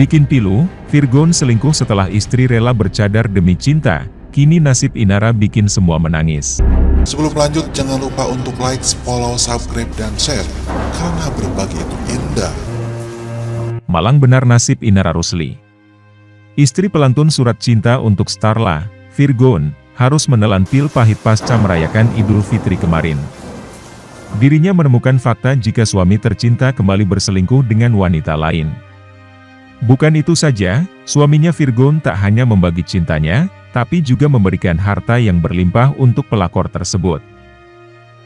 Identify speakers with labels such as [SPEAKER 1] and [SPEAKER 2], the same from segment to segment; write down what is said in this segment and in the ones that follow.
[SPEAKER 1] Bikin pilu, Virgon selingkuh setelah istri rela bercadar demi cinta. Kini nasib Inara bikin semua menangis.
[SPEAKER 2] Sebelum lanjut, jangan lupa untuk like, follow, subscribe, dan share. Karena berbagi itu indah.
[SPEAKER 1] Malang benar nasib Inara Rusli. Istri pelantun surat cinta untuk Starla, Virgon, harus menelan pil pahit pasca merayakan Idul Fitri kemarin. Dirinya menemukan fakta jika suami tercinta kembali berselingkuh dengan wanita lain. Bukan itu saja, suaminya Virgon tak hanya membagi cintanya, tapi juga memberikan harta yang berlimpah untuk pelakor tersebut.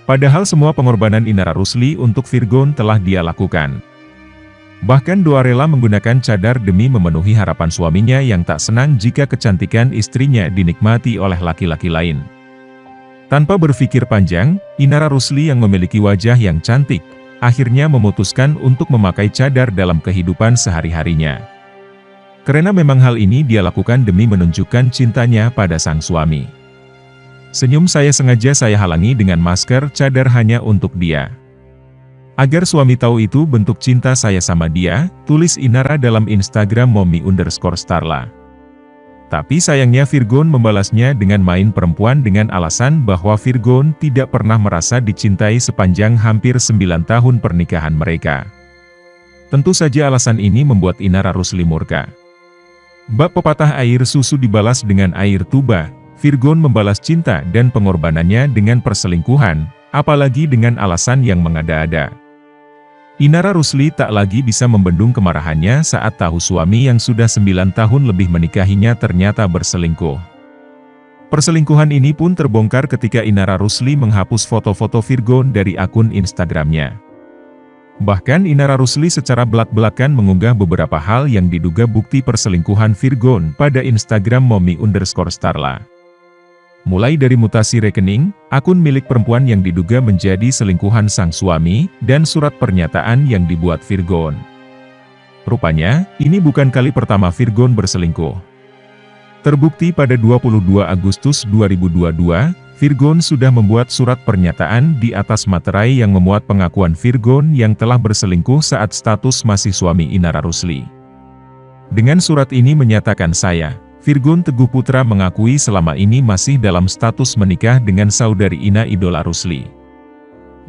[SPEAKER 1] Padahal semua pengorbanan Inara Rusli untuk Virgon telah dia lakukan. Bahkan doa rela menggunakan cadar demi memenuhi harapan suaminya yang tak senang jika kecantikan istrinya dinikmati oleh laki-laki lain. Tanpa berpikir panjang, Inara Rusli yang memiliki wajah yang cantik, akhirnya memutuskan untuk memakai cadar dalam kehidupan sehari-harinya. Karena memang hal ini dia lakukan demi menunjukkan cintanya pada sang suami. Senyum saya sengaja saya halangi dengan masker cadar hanya untuk dia. Agar suami tahu itu bentuk cinta saya sama dia, tulis Inara dalam Instagram mommy_starla. Tapi sayangnya Virgon membalasnya dengan main perempuan dengan alasan bahwa Virgon tidak pernah merasa dicintai sepanjang hampir 9 tahun pernikahan mereka. Tentu saja alasan ini membuat Inara Rusli murka. Bak pepatah air susu dibalas dengan air tuba, Virgon membalas cinta dan pengorbanannya dengan perselingkuhan, apalagi dengan alasan yang mengada-ada. Inara Rusli tak lagi bisa membendung kemarahannya saat tahu suami yang sudah 9 tahun lebih menikahinya ternyata berselingkuh. Perselingkuhan ini pun terbongkar ketika Inara Rusli menghapus foto-foto Virgon dari akun Instagramnya. Bahkan Inara Rusli secara belak-belakan mengunggah beberapa hal yang diduga bukti perselingkuhan Virgon pada Instagram mommy_starla. Mulai dari mutasi rekening, akun milik perempuan yang diduga menjadi selingkuhan sang suami, dan surat pernyataan yang dibuat Virgon. Rupanya, ini bukan kali pertama Virgon berselingkuh. Terbukti pada 22 Agustus 2022, Virgon sudah membuat surat pernyataan di atas materai yang memuat pengakuan Virgon yang telah berselingkuh saat status masih suami Inara Rusli. Dengan surat ini menyatakan saya, Virgon Teguh Putra mengakui selama ini masih dalam status menikah dengan saudari Ina Idola Rusli.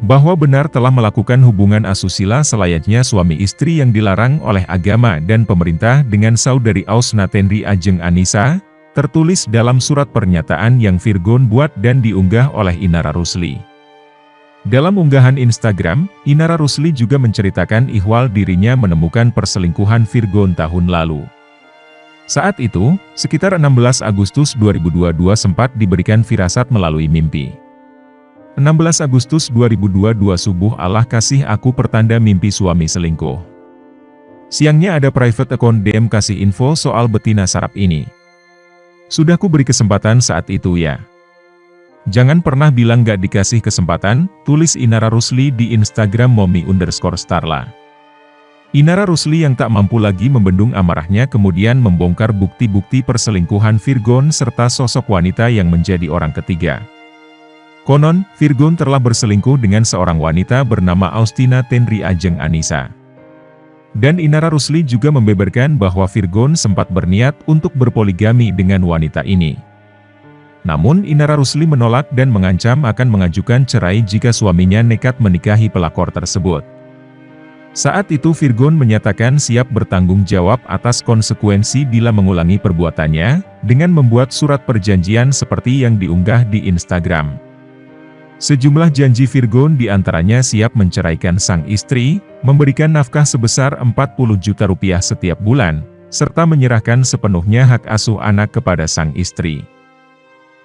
[SPEAKER 1] Bahwa benar telah melakukan hubungan asusila selayaknya suami istri yang dilarang oleh agama dan pemerintah dengan saudari Ausna Tenri Ajeng Anissa, tertulis dalam surat pernyataan yang Virgon buat dan diunggah oleh Inara Rusli. Dalam unggahan Instagram, Inara Rusli juga menceritakan ihwal dirinya menemukan perselingkuhan Virgon tahun lalu. Saat itu, sekitar 16 Agustus 2022 sempat diberikan firasat melalui mimpi. 16 Agustus 2022 subuh Allah kasih aku pertanda mimpi suami selingkuh. Siangnya ada private account DM kasih info soal betina sarap ini. Sudah ku beri kesempatan saat itu ya. Jangan pernah bilang gak dikasih kesempatan, tulis Inara Rusli di Instagram mommy_starla. Inara Rusli yang tak mampu lagi membendung amarahnya kemudian membongkar bukti-bukti perselingkuhan Virgon serta sosok wanita yang menjadi orang ketiga. Konon, Virgon telah berselingkuh dengan seorang wanita bernama Austina Tenri Ajeng Anissa. Dan Inara Rusli juga membeberkan bahwa Virgon sempat berniat untuk berpoligami dengan wanita ini. Namun Inara Rusli menolak dan mengancam akan mengajukan cerai jika suaminya nekat menikahi pelakor tersebut. Saat itu Virgon menyatakan siap bertanggung jawab atas konsekuensi bila mengulangi perbuatannya, dengan membuat surat perjanjian seperti yang diunggah di Instagram. Sejumlah janji Virgon diantaranya siap menceraikan sang istri, memberikan nafkah sebesar 40 juta rupiah setiap bulan, serta menyerahkan sepenuhnya hak asuh anak kepada sang istri.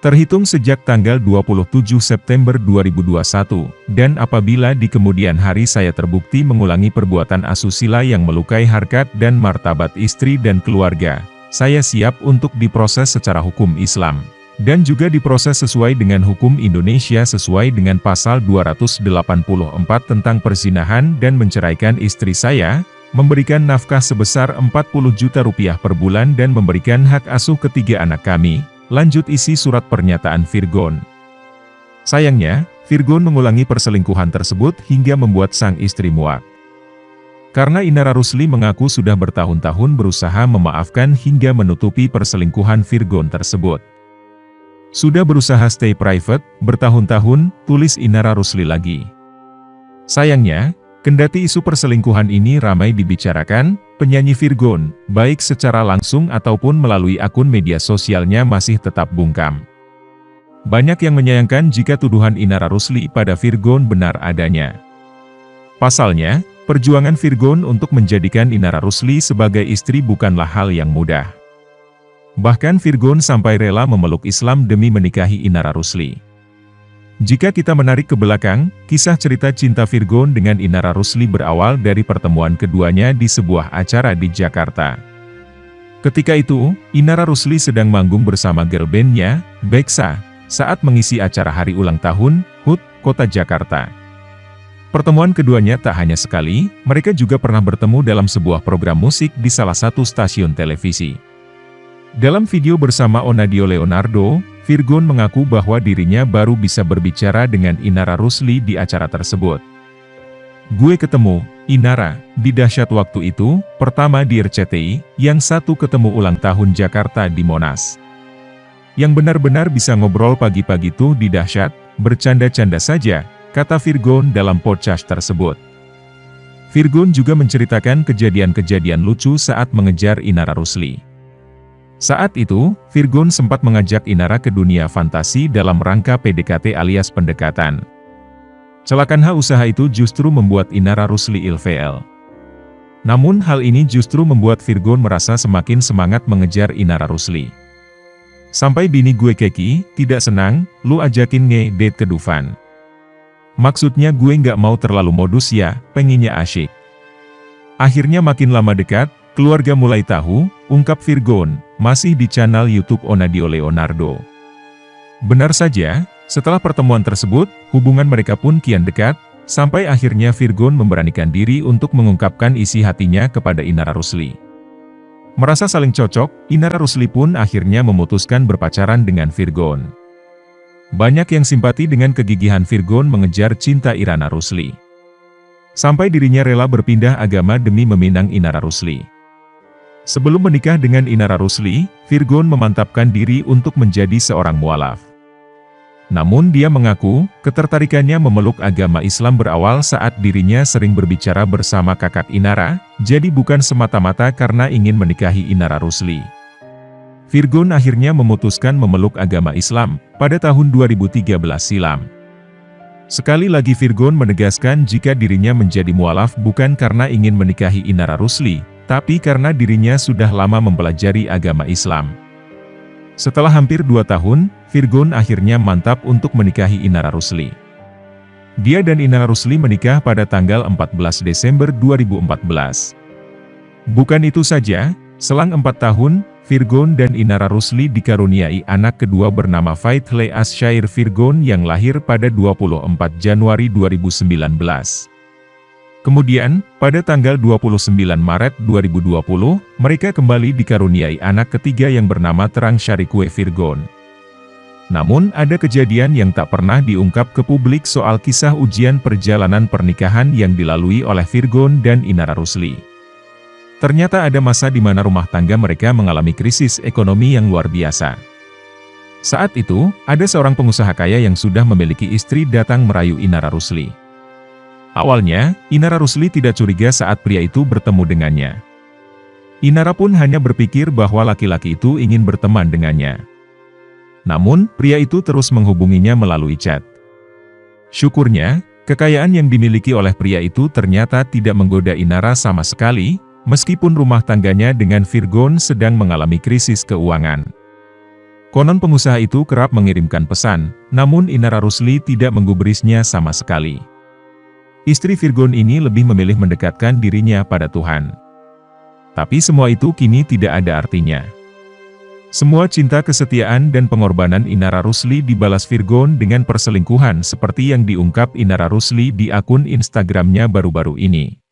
[SPEAKER 1] Terhitung sejak tanggal 27 September 2021, dan apabila di kemudian hari saya terbukti mengulangi perbuatan asusila yang melukai harkat dan martabat istri dan keluarga, saya siap untuk diproses secara hukum Islam, dan juga diproses sesuai dengan hukum Indonesia sesuai dengan pasal 284 tentang perzinahan dan menceraikan istri saya, memberikan nafkah sebesar 40 juta rupiah per bulan dan memberikan hak asuh ketiga anak kami. Lanjut isi surat pernyataan Virgon. Sayangnya, Virgon mengulangi perselingkuhan tersebut hingga membuat sang istri muak. Karena Inara Rusli mengaku sudah bertahun-tahun berusaha memaafkan hingga menutupi perselingkuhan Virgon tersebut. Sudah berusaha stay private, bertahun-tahun, tulis Inara Rusli lagi. Sayangnya, kendati isu perselingkuhan ini ramai dibicarakan, penyanyi Virgon, baik secara langsung ataupun melalui akun media sosialnya masih tetap bungkam. Banyak yang menyayangkan jika tuduhan Inara Rusli pada Virgon benar adanya. Pasalnya, perjuangan Virgon untuk menjadikan Inara Rusli sebagai istri bukanlah hal yang mudah. Bahkan Virgon sampai rela memeluk Islam demi menikahi Inara Rusli. Jika kita menarik ke belakang, kisah cerita cinta Virgon dengan Inara Rusli berawal dari pertemuan keduanya di sebuah acara di Jakarta. Ketika itu, Inara Rusli sedang manggung bersama girl band-nya, Beksa, saat mengisi acara hari ulang tahun, HUT, Kota Jakarta. Pertemuan keduanya tak hanya sekali, mereka juga pernah bertemu dalam sebuah program musik di salah satu stasiun televisi. Dalam video bersama Onadio Leonardo, Virgon mengaku bahwa dirinya baru bisa berbicara dengan Inara Rusli di acara tersebut. "Gue ketemu Inara di dahsyat waktu itu, pertama di RCTI, yang satu ketemu ulang tahun Jakarta di Monas. Yang benar-benar bisa ngobrol pagi-pagi tuh di dahsyat, bercanda-canda saja," kata Virgon dalam podcast tersebut. Virgon juga menceritakan kejadian-kejadian lucu saat mengejar Inara Rusli. Saat itu, Virgon sempat mengajak Inara ke dunia fantasi dalam rangka PDKT alias pendekatan. Celakan usaha itu justru membuat Inara Rusli ilfeel. Namun hal ini justru membuat Virgon merasa semakin semangat mengejar Inara Rusli. "Sampai bini gue Keki, tidak senang, lu ajakin nge-date ke Dufan. Maksudnya gue nggak mau terlalu modus ya, pengennya asyik. Akhirnya makin lama dekat, keluarga mulai tahu," ungkap Virgon, masih di channel YouTube Onadio Leonardo. Benar saja, setelah pertemuan tersebut, hubungan mereka pun kian dekat, sampai akhirnya Virgon memberanikan diri untuk mengungkapkan isi hatinya kepada Inara Rusli. Merasa saling cocok, Inara Rusli pun akhirnya memutuskan berpacaran dengan Virgon. Banyak yang simpati dengan kegigihan Virgon mengejar cinta Inara Rusli. Sampai dirinya rela berpindah agama demi meminang Inara Rusli. Sebelum menikah dengan Inara Rusli, Virgon memantapkan diri untuk menjadi seorang mualaf. Namun dia mengaku, ketertarikannya memeluk agama Islam berawal saat dirinya sering berbicara bersama kakak Inara, jadi bukan semata-mata karena ingin menikahi Inara Rusli. Virgon akhirnya memutuskan memeluk agama Islam pada tahun 2013 silam. Sekali lagi Virgon menegaskan jika dirinya menjadi mualaf bukan karena ingin menikahi Inara Rusli, tapi karena dirinya sudah lama mempelajari agama Islam. Setelah hampir 2 tahun, Virgon akhirnya mantap untuk menikahi Inara Rusli. Dia dan Inara Rusli menikah pada tanggal 14 Desember 2014. Bukan itu saja, selang 4 tahun, Virgon dan Inara Rusli dikaruniai anak kedua bernama Faithle Asyair Virgon yang lahir pada 24 Januari 2019. Kemudian, pada tanggal 29 Maret 2020, mereka kembali dikaruniai anak ketiga yang bernama Terang Syarikwe Virgon. Namun ada kejadian yang tak pernah diungkap ke publik soal kisah ujian perjalanan pernikahan yang dilalui oleh Virgon dan Inara Rusli. Ternyata ada masa di mana rumah tangga mereka mengalami krisis ekonomi yang luar biasa. Saat itu, ada seorang pengusaha kaya yang sudah memiliki istri datang merayu Inara Rusli. Awalnya, Inara Rusli tidak curiga saat pria itu bertemu dengannya. Inara pun hanya berpikir bahwa laki-laki itu ingin berteman dengannya. Namun, pria itu terus menghubunginya melalui chat. Syukurnya, kekayaan yang dimiliki oleh pria itu ternyata tidak menggoda Inara sama sekali, meskipun rumah tangganya dengan Virgon sedang mengalami krisis keuangan. Konon pengusaha itu kerap mengirimkan pesan, namun Inara Rusli tidak menggubrisnya sama sekali. Istri Virgon ini lebih memilih mendekatkan dirinya pada Tuhan. Tapi semua itu kini tidak ada artinya. Semua cinta, kesetiaan dan pengorbanan Inara Rusli dibalas Virgon dengan perselingkuhan seperti yang diungkap Inara Rusli di akun Instagramnya baru-baru ini.